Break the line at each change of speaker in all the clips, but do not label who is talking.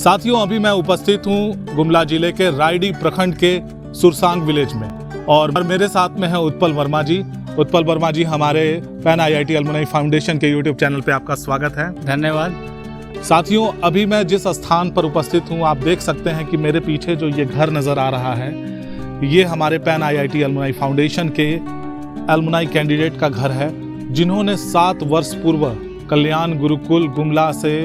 साथियों, अभी मैं उपस्थित हूँ गुमला जिले के रायडी प्रखंड के सुरसांग विलेज में और मेरे साथ में है उत्पल वर्मा जी। उत्पल वर्मा जी, हमारे पैन IIT एलुमनाई फाउंडेशन के YouTube चैनल पे आपका स्वागत है।
धन्यवाद।
साथियों, अभी मैं जिस स्थान पर उपस्थित हूँ, आप देख सकते हैं कि मेरे पीछे जो ये घर नज़र आ रहा है, ये हमारे पैन IIT एलुमनाई फाउंडेशन के एलुमनाई कैंडिडेट का घर है, जिन्होंने 7 वर्ष पूर्व कल्याण गुरुकुल गुमला से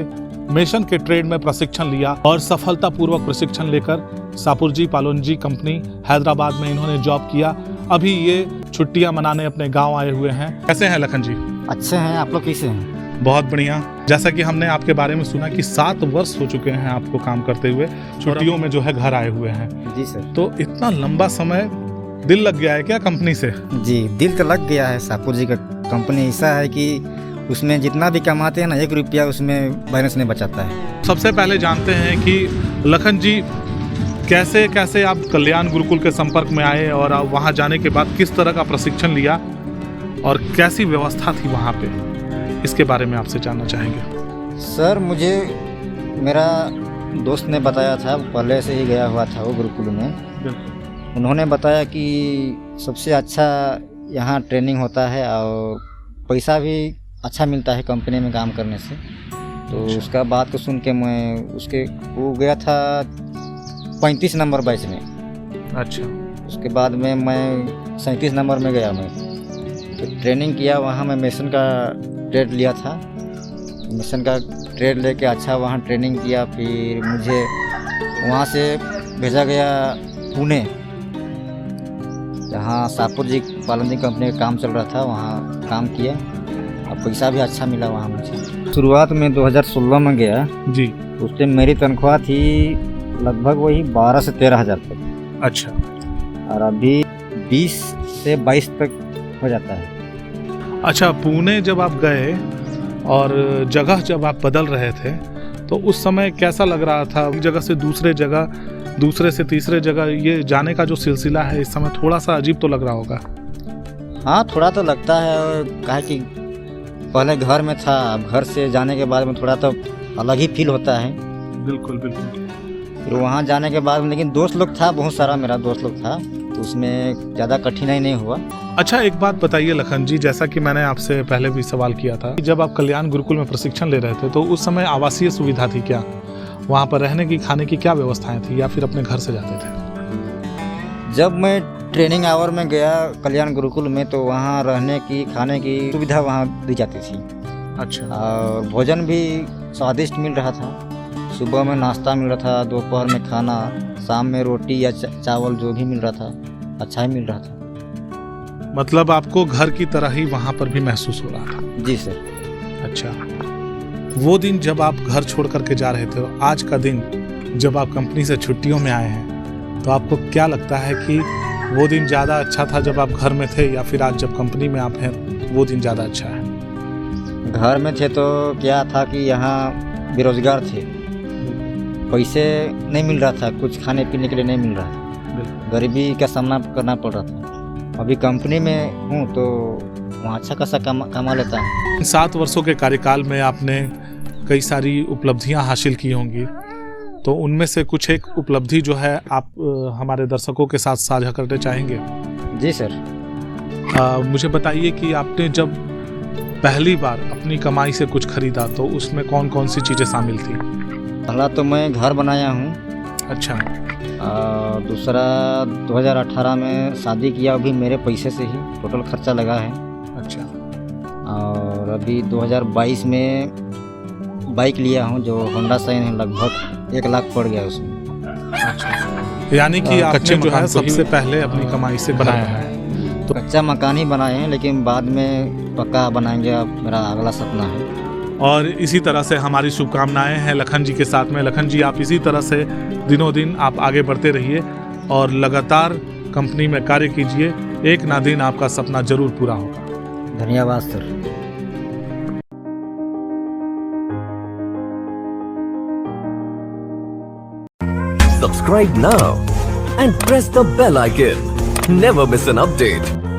मेसन के ट्रेड में प्रशिक्षण लिया और सफलतापूर्वक प्रशिक्षण लेकर सापुरजी पालोनजी कंपनी हैदराबाद में इन्होंने जॉब किया। अभी ये छुट्टियां मनाने अपने गांव आए हुए हैं। कैसे हैं लखन जी?
अच्छे हैं, आप लोग कैसे हैं?
बहुत बढ़िया। जैसा कि हमने आपके बारे में सुना कि 7 वर्ष हो चुके हैं आपको काम करते हुए, छुट्टियों में जो है घर आए हुए हैं।
जी सर।
तो इतना लंबा समय दिल लग गया है क्या कंपनी से?
जी, दिल तो लग गया है। सापुरजी का कंपनी ऐसा है कि उसमें जितना भी कमाते हैं ना, 1 रुपया उसमें बैलेंस नहीं बचाता है।
सबसे पहले जानते हैं कि लखन जी, कैसे कैसे आप कल्याण गुरुकुल के संपर्क में आए और वहाँ जाने के बाद किस तरह का प्रशिक्षण लिया और कैसी व्यवस्था थी वहाँ पे, इसके बारे में आपसे जानना चाहेंगे।
सर, मुझे मेरा दोस्त ने बताया था, पहले से ही गया हुआ था वो गुरुकुल में। उन्होंने बताया कि सबसे अच्छा यहाँ ट्रेनिंग होता है और पैसा भी अच्छा मिलता है कंपनी में काम करने से। तो उसका बात को सुन के मैं वो गया था 35 नंबर बैच में।
अच्छा।
उसके बाद में मैं 37 नंबर में गया। मैं तो ट्रेनिंग किया वहाँ। मैं मेसन का ट्रेड लिया था। मेसन का ट्रेड लेके अच्छा वहाँ ट्रेनिंग किया। फिर मुझे वहाँ से भेजा गया पुणे, जहाँ सापुरजी पालोनजी कंपनी का काम चल रहा था। वहाँ काम किया और पैसा भी अच्छा मिला वहाँ मुझे। शुरुआत में 2016 में गया
जी।
उस टाइम मेरी तनख्वाह थी लगभग वही 12 से 13 हज़ार तक।
अच्छा।
और अभी 20 से 22 तक हो जाता है।
अच्छा, पुणे जब आप गए और जगह जब आप बदल रहे थे, तो उस समय कैसा लग रहा था? एक जगह से दूसरे जगह, दूसरे से तीसरे जगह ये जाने का जो सिलसिला है इस समय थोड़ा सा अजीब तो लग रहा होगा।
हाँ, थोड़ा तो लगता है। काहे कि पहले घर में था, अब घर से जाने के बाद में थोड़ा तो अलग ही फील होता है।
बिल्कुल बिल्कुल।
फिर वहाँ जाने के बाद, लेकिन दोस्त लोग था, बहुत सारा मेरा दोस्त लोग था, तो उसमें ज़्यादा कठिनाई नहीं हुआ।
अच्छा, एक बात बताइए लखन जी, जैसा कि मैंने आपसे पहले भी सवाल किया था, जब आप कल्याण गुरुकुल में प्रशिक्षण ले रहे थे तो उस समय आवासीय सुविधा थी क्या? वहाँ पर रहने की, खाने की क्या व्यवस्थाएं थी, या फिर अपने घर से जाते थे?
जब मैं ट्रेनिंग आवर में गया कल्याण गुरुकुल में, तो वहाँ रहने की, खाने की सुविधा वहाँ दी जाती थी।
अच्छा।
और भोजन भी स्वादिष्ट मिल रहा था। सुबह में नाश्ता मिल रहा था, दोपहर में खाना, शाम में रोटी या चावल जो भी मिल रहा था, अच्छा ही मिल रहा था।
मतलब आपको घर की तरह ही वहाँ पर भी महसूस हो रहा था?
जी सर।
अच्छा, वो दिन जब आप घर छोड़ करके जा रहे थे, आज का दिन जब आप कंपनी से छुट्टियों में आए हैं, तो आपको क्या लगता है कि वो दिन ज़्यादा अच्छा था जब आप घर में थे, या फिर आज जब कंपनी में आप हैं वो दिन ज़्यादा अच्छा है?
घर में थे तो क्या था कि यहाँ बेरोजगार थे, पैसे नहीं मिल रहा था, कुछ खाने पीने के लिए नहीं मिल रहा था, गरीबी का सामना करना पड़ रहा था। अभी कंपनी में हूँ तो वहाँ अच्छा खासा कमा लेता है।
7 वर्षों के कार्यकाल में आपने कई सारी उपलब्धियां हासिल की होंगी, तो उनमें से कुछ एक उपलब्धि जो है आप हमारे दर्शकों के साथ साझा करना चाहेंगे?
जी सर।
मुझे बताइए कि आपने जब पहली बार अपनी कमाई से कुछ खरीदा तो उसमें कौन कौन सी चीज़ें शामिल थी?
पहला तो मैं घर बनाया हूँ।
अच्छा।
दूसरा 2018 में शादी किया, अभी मेरे पैसे से ही टोटल खर्चा लगा है।
अच्छा।
और अभी 2022 में बाइक लिया हूँ जो होंडा शाइन है, लगभग 1 लाख पड़ गया उसमें।
अच्छा। यानी कि आपने जो है सबसे पहले अपनी कमाई से बनाया है?
तो कच्चा मकान ही बनाए हैं, लेकिन बाद में पक्का बनाएंगे, अब मेरा अगला सपना है।
और इसी तरह से हमारी शुभकामनाएं हैं लखन जी के साथ में। लखन जी, आप इसी तरह से दिनों दिन आप आगे बढ़ते रहिए और लगातार कंपनी में कार्य कीजिए, एक ना दिन आपका सपना जरूर पूरा होगा।
धन्यवाद sir.
Subscribe now and press the bell icon. Never miss an update.